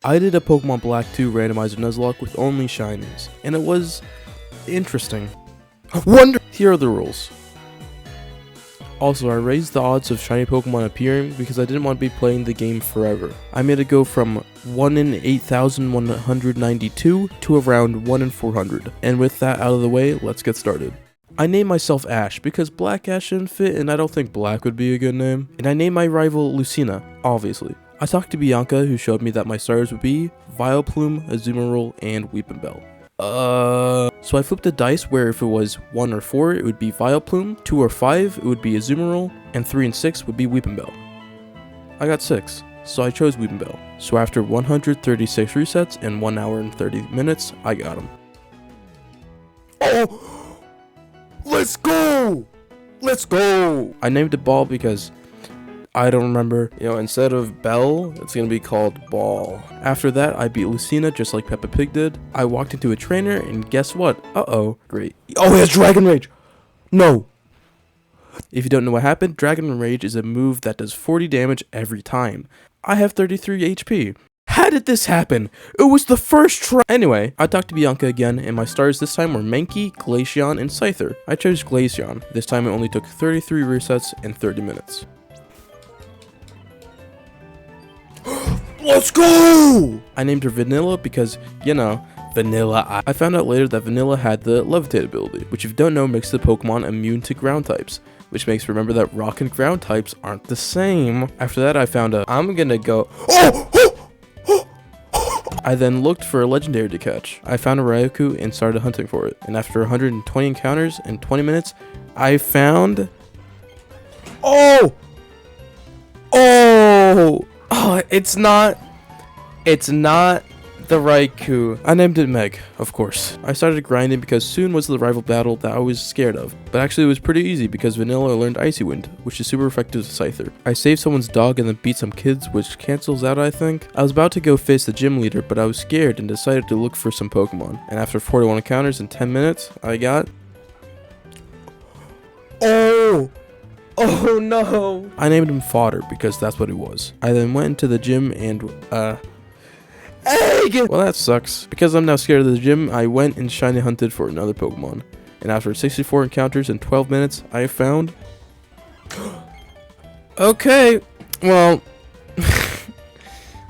I did a Pokemon Black 2 Randomizer Nuzlocke with only Shinies, and it was interesting. Here are the rules. Also, I raised the odds of shiny Pokemon appearing because I didn't want to be playing the game forever. I made it go from 1 in 8,192 to around 1 in 400. And with that out of the way, let's get started. I named myself Ash because Black Ash didn't fit and I don't think Black would be a good name. And I named my rival Lucina, obviously. I talked to Bianca, who showed me that my starters would be Vileplume, Azumarill, and Weepinbell. So I flipped the dice where if it was 1 or 4, it would be Vileplume, 2 or 5, it would be Azumarill, and 3 and 6 would be Weepinbell. I got 6, so I chose Weepinbell. So after 136 resets and 1 hour and 30 minutes, I got him. Oh! Let's go! Let's go! I named it Ball because I don't remember, instead of Bell, it's gonna be called Ball. After that, I beat Lucina just like Peppa Pig did. I walked into a trainer, and guess what? Great. Oh, he has Dragon Rage! No! If you don't know what happened, Dragon Rage is a move that does 40 damage every time. I have 33 HP. How did this happen? It was the first try! Anyway, I talked to Bianca again, and my stars this time were Mankey, Glaceon, and Scyther. I chose Glaceon. This time it only took 33 resets and 30 minutes. Let's go! I named her Vanilla because, Vanilla. I found out later that Vanilla had the Levitate ability, which if you don't know makes the Pokemon immune to ground types, which makes remember that rock and ground types aren't the same. After that I found I'm gonna go, I then looked for a legendary to catch. I found a Raikou and started hunting for it, and after 120 encounters in 20 minutes, I found, it's not the Raikou. I named it Meg, of course. I started grinding because soon was the rival battle that I was scared of. But actually it was pretty easy because Vanilla learned Icy Wind, which is super effective to Scyther. I saved someone's dog and then beat some kids, which cancels out I think. I was about to go face the gym leader, but I was scared and decided to look for some Pokemon. And after 41 encounters in 10 minutes, I got... Oh no! I named him Fodder because that's what he was. I then went into the gym and, egg! Well, that sucks. Because I'm now scared of the gym, I went and shiny hunted for another Pokemon. And after 64 encounters in 12 minutes, I found... Okay, well...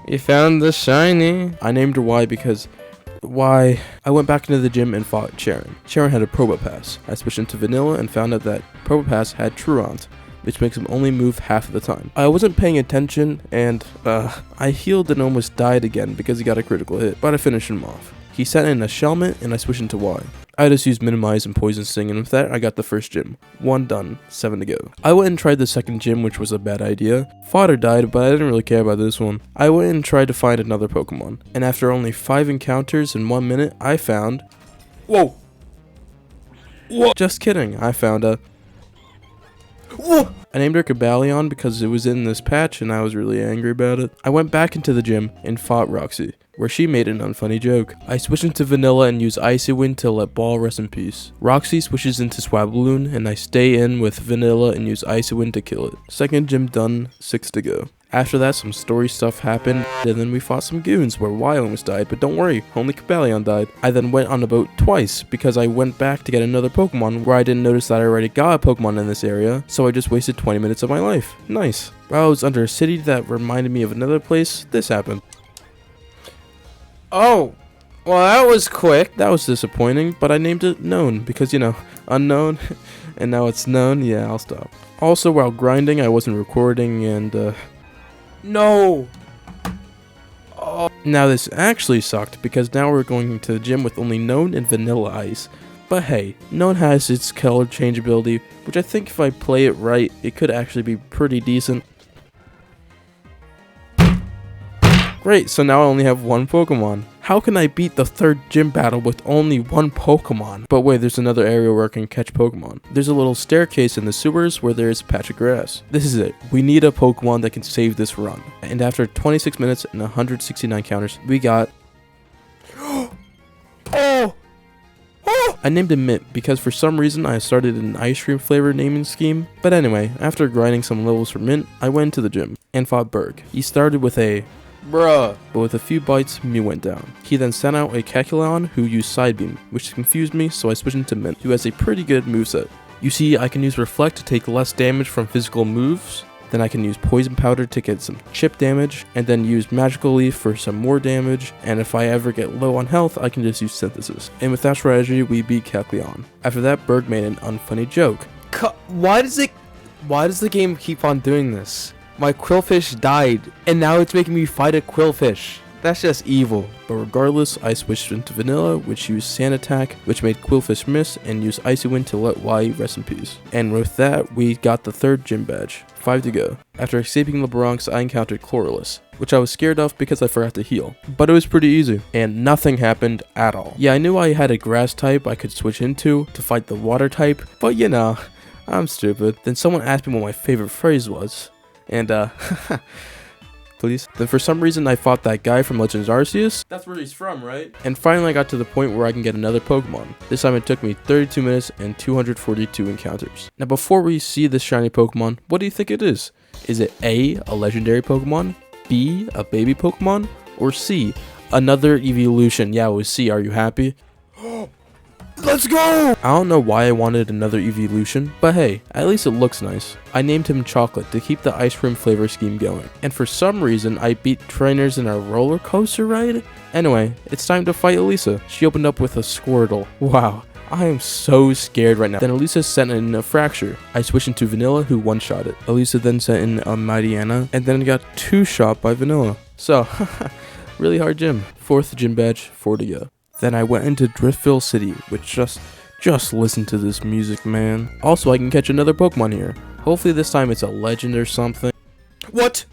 You found the shiny. I named her Y because... Why? I went back into the gym and fought Sharon. Sharon had a Probopass. I switched into Vanilla and found out that Probopass had Truant, which makes him only move half of the time. I wasn't paying attention and, I healed and almost died again because he got a critical hit, but I finished him off. He sat in a Shelmet and I switched into Y. I just used Minimize and Poison Sting, and with that I got the first gym. 1 done, 7 to go. I went and tried the second gym, which was a bad idea. Fodder died, but I didn't really care about this one. I went and tried to find another Pokemon, and after only 5 encounters in 1 minute, I found... Whoa! Just kidding, I found a... Whoa! I named her Cobalion because it was in this patch and I was really angry about it. I went back into the gym and fought Roxy, where she made an unfunny joke. I switched into Vanilla and used Icy Wind to let Ball rest in peace. Roxy switches into Swabloon and I stay in with Vanilla and use Icy Wind to kill it. Second gym done, 6 to go. After that, some story stuff happened, and then we fought some goons where Y almost died, but don't worry, only Cobalion died. I then went on a boat twice, because I went back to get another Pokemon where I didn't notice that I already got a Pokemon in this area, so I just wasted 20 minutes of my life. Nice. While I was under a city that reminded me of another place, this happened. Oh, well that was quick. That was disappointing, but I named it Known, because unknown, and now it's known. Yeah, I'll stop. Also, while grinding, I wasn't recording, and, No! Oh. Now this actually sucked because now we're going to the gym with only Known and Vanilla Ice. But hey, Known has its color change ability, which I think if I play it right, it could actually be pretty decent. Great, so now I only have 1 Pokemon. How can I beat the 3rd gym battle with only 1 Pokemon? But wait, there's another area where I can catch Pokemon. There's a little staircase in the sewers where there is a patch of grass. This is it. We need a Pokemon that can save this run. And after 26 minutes and 169 counters, we got... I named him Mint because for some reason I started an ice cream flavor naming scheme. But anyway, after grinding some levels for Mint, I went to the gym and fought Berg. He started with a Bruh. But with a few bites, Mew went down. He then sent out a Kecleon who used Side Beam, which confused me, so I switched into Mint, who has a pretty good moveset. You see, I can use Reflect to take less damage from physical moves, then I can use Poison Powder to get some chip damage, and then use Magical Leaf for some more damage, and if I ever get low on health, I can just use Synthesis. And with that strategy, we beat Kecleon. After that, Berg made an unfunny joke. Why does the game keep on doing this? My Quillfish died, and now it's making me fight a Quillfish. That's just evil. But regardless, I switched into Vanilla, which used Sand Attack, which made Quillfish miss, and used Icy Wind to let Y rest in peace. And with that, we got the 3rd gym badge. 5 to go. After escaping the Bronx, I encountered Chloralus, which I was scared of because I forgot to heal. But it was pretty easy, and nothing happened at all. Yeah, I knew I had a grass type I could switch into to fight the water type, but you know, I'm stupid. Then someone asked me what my favorite phrase was, and please. Then for some reason I fought that guy from Legends Arceus. That's where he's from, right? And finally I got to the point where I can get another Pokemon. This time it took me 32 minutes and 242 encounters. Now before we see this shiny Pokemon, what do you think it is? Is it A, a legendary Pokemon, B, a baby Pokemon, or C, another evolution? Yeah, it was C. Are you happy? Let's go! I don't know why I wanted another evolution, but hey, at least it looks nice. I named him Chocolate to keep the ice cream flavor scheme going. And for some reason, I beat trainers in a roller coaster ride? Anyway, it's time to fight Elisa. She opened up with a Squirtle. Wow, I am so scared right now. Then Elisa sent in a Fracture. I switched into Vanilla, who one-shot it. Elisa then sent in a Mightyena, and then got 2-shot by Vanilla. So, really hard gym. 4th gym badge, 4 to go. Then I went into Driftville City, which just listen to this music, man. Also, I can catch another Pokemon here. Hopefully this time it's a legend or something. What?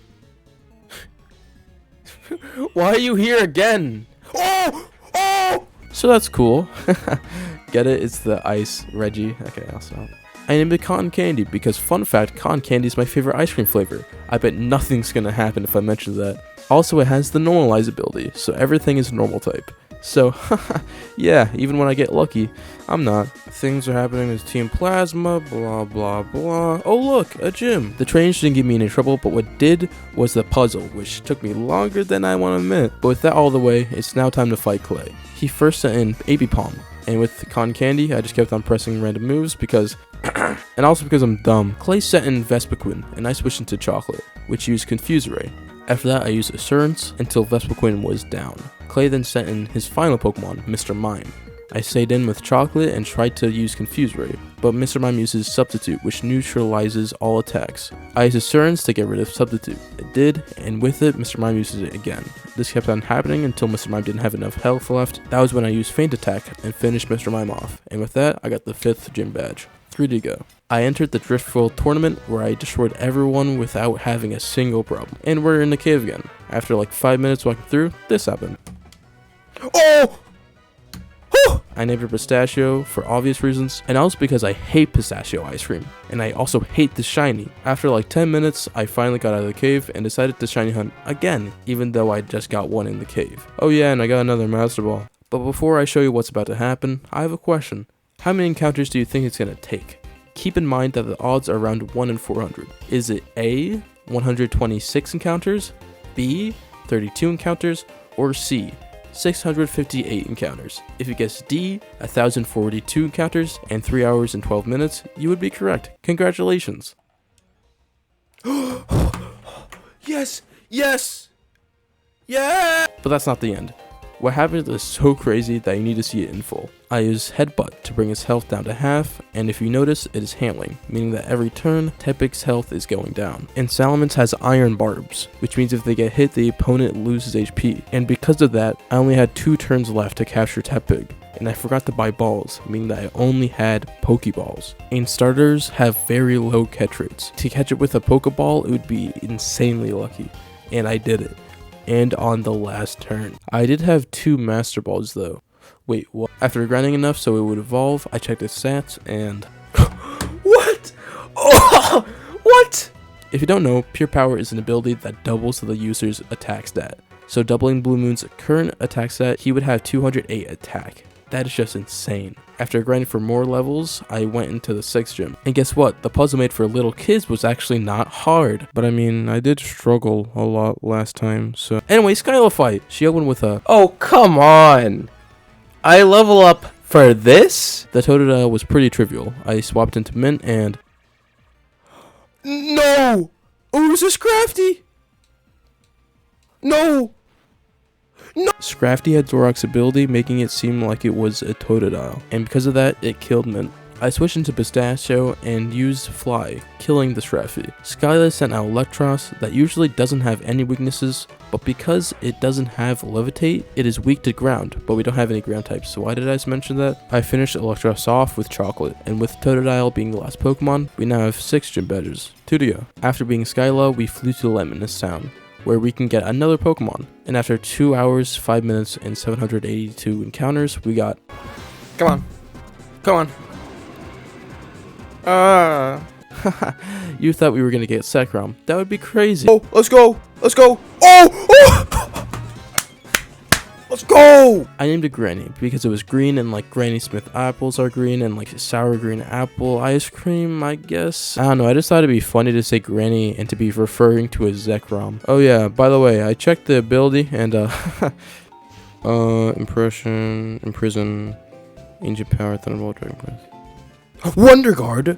Why are you here again? Oh! Oh! So that's cool. Get it? It's the ice Reggie. Okay, I'll stop. I named it Cotton Candy because, fun fact, cotton candy is my favorite ice cream flavor. I bet nothing's gonna happen if I mention that. Also, it has the Normalize ability, so everything is normal type. So, yeah, even when I get lucky, I'm not. Things are happening with Team Plasma, blah, blah, blah. Oh, look, a gym. The trainers didn't give me any trouble, but what did was the puzzle, which took me longer than I want to admit. But with that all the way, it's now time to fight Clay. He first sent in AB Palm, and with the Cotton Candy, I just kept on pressing random moves because, and also because I'm dumb. Clay sent in Vespiquen, and I switched into Chocolate, which used Confuse Ray. After that, I used Assurance until Vespiquen was down. Clay then sent in his final Pokemon, Mr. Mime. I stayed in with Chocolate and tried to use Confuse Ray, but Mr. Mime uses Substitute, which neutralizes all attacks. I used Assurance to get rid of Substitute. It did, and with it, Mr. Mime uses it again. This kept on happening until Mr. Mime didn't have enough health left. That was when I used Feint Attack and finished Mr. Mime off, and with that, I got the 5th gym badge. 3 to go. I entered the Driftville tournament where I destroyed everyone without having a single problem. And we're in the cave again. After like 5 minutes walking through, this happened. Oh! I named it Pistachio for obvious reasons, and also because I hate pistachio ice cream, and I also hate the shiny. After like 10 minutes, I finally got out of the cave and decided to shiny hunt again, even though I just got one in the cave. Oh yeah, and I got another Master Ball. But before I show you what's about to happen, I have a question. How many encounters do you think it's going to take? Keep in mind that the odds are around 1 in 400. Is it A, 126 encounters, B, 32 encounters, or C, 658 encounters? If you guess D, 1042 encounters and 3 hours and 12 minutes, you would be correct. Congratulations. Yes! Yes! Yeah! But that's not the end. What happened is so crazy that you need to see it in full. I use Headbutt to bring his health down to half, and if you notice, it is handling, meaning that every turn, Tepig's health is going down. And Salamence has Iron Barbs, which means if they get hit, the opponent loses HP. And because of that, I only had 2 turns left to capture Tepig, and I forgot to buy balls, meaning that I only had Pokeballs. And starters have very low catch rates. To catch it with a Pokeball, it would be insanely lucky, and I did it. And on the last turn. I did have 2 Master Balls though. Wait, what? After grinding enough so it would evolve, I checked its stats and... What? Oh, what? If you don't know, Pure Power is an ability that doubles the user's attack stat. So doubling Blue Moon's current attack stat, he would have 208 attack. That is just insane. After grinding for more levels, I went into the 6th gym. And guess what? The puzzle made for little kids was actually not hard. But I mean, I did struggle a lot last time, so... Anyway, Skyla fight. She opened with a... Oh, come on. I level up for this? The Totodile was pretty trivial. I swapped into Mint and... No! Oh, it was a Scrafty! No! No! Scrafty had Zorok's ability, making it seem like it was a Totodile, and because of that, it killed Mint. I switched into Pistachio and used Fly, killing the Scrafty. Skyla sent out Electros that usually doesn't have any weaknesses, but because it doesn't have Levitate, it is weak to ground, but we don't have any ground types, so why did I just mention that? I finished Electros off with Chocolate, and with Totodile being the last Pokemon, we now have 6 gym badges. 2 to go. After being Skyla, we flew to Lemonness Town, where we can get another Pokemon. And after 2 hours, 5 minutes, and 782 encounters, we got... Come on. Come on. You thought we were gonna get Zekrom. That would be crazy. Oh, let's go. Let's go. Oh! Let's go! I named it Granny because it was green, and like Granny Smith apples are green, and like sour green apple ice cream, I guess. I don't know, I just thought it'd be funny to say Granny and to be referring to a Zekrom. Oh yeah, by the way, I checked the ability and Impression, Imprison, Ancient Power, Thunderbolt, Dragon Breath. Wonder Guard?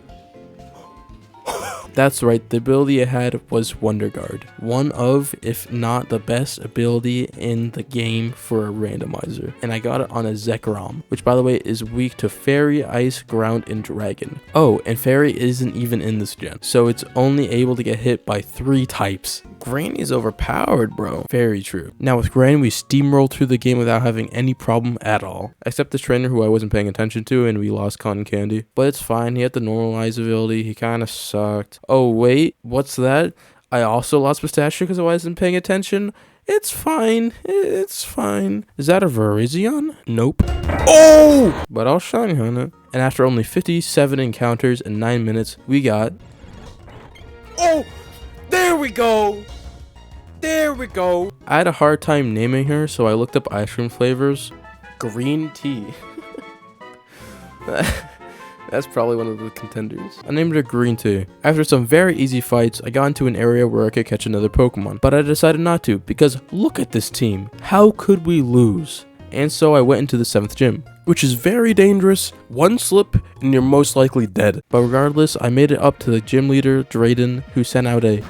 That's right, the ability it had was Wonder Guard. One of, if not the best ability in the game for a randomizer. And I got it on a Zekrom, which by the way is weak to Fairy, Ice, Ground, and Dragon. Oh, and Fairy isn't even in this gen, so it's only able to get hit by 3 types. Granny's overpowered, bro. Very true. Now with Granny, we steamrolled through the game without having any problem at all. Except this trainer who I wasn't paying attention to, and we lost Cotton Candy. But it's fine, he had the normalize ability, he kinda sucked. Oh wait, what's that? I also lost Pistachio because I wasn't paying attention. It's fine, it's fine. Is that a Virizion? Nope. Oh! But I'll shine on it. And after only 57 encounters in 9 minutes, we got... Oh! There we go! There we go! I had a hard time naming her, so I looked up ice cream flavors. Green tea. That's probably one of the contenders. I named her Green Tea. After some very easy fights, I got into an area where I could catch another Pokemon, but I decided not to, because look at this team. How could we lose? And so I went into the 7th gym, which is very dangerous. One slip and you're most likely dead. But regardless, I made it up to the gym leader, Drayden, who sent out a...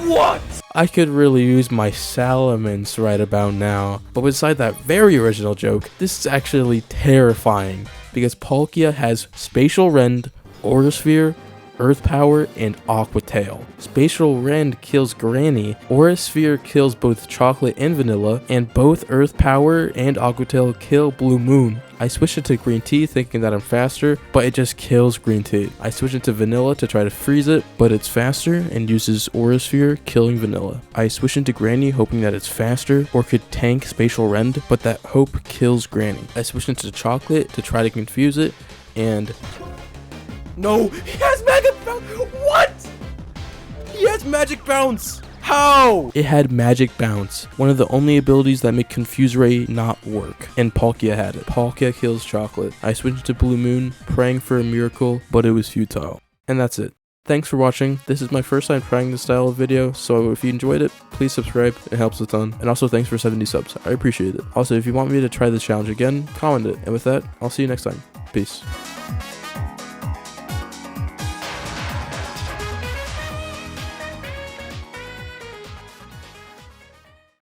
What? I could really use my Salamence right about now. But beside that very original joke, this is actually terrifying. Because Palkia has Spatial Rend, Aura Sphere, Earth Power, and Aqua Tail. Spatial Rend kills Granny, Aura Sphere kills both Chocolate and Vanilla, and both Earth Power and Aqua Tail kill Blue Moon. I switched it to Green Tea thinking that I'm faster, but it just kills Green Tea. I switched it to Vanilla to try to freeze it, but it's faster and uses Aura Sphere, killing Vanilla. I switched into Granny hoping that it's faster or could tank Spatial Rend, but that hope kills Granny. I switched into Chocolate to try to confuse it, and... No, he has Magic Bounce! What? He has Magic Bounce! How? It had Magic Bounce, one of the only abilities that make Confuse Ray not work, and Palkia had it. Palkia kills Chocolate. I switched to Blue Moon, praying for a miracle, but it was futile. And that's it. Thanks for watching. This is my first time trying this style of video, so if you enjoyed it, please subscribe. It helps a ton. And also thanks for 70 subs. I appreciate it. Also, if you want me to try this challenge again, comment it. And with that, I'll see you next time. Peace.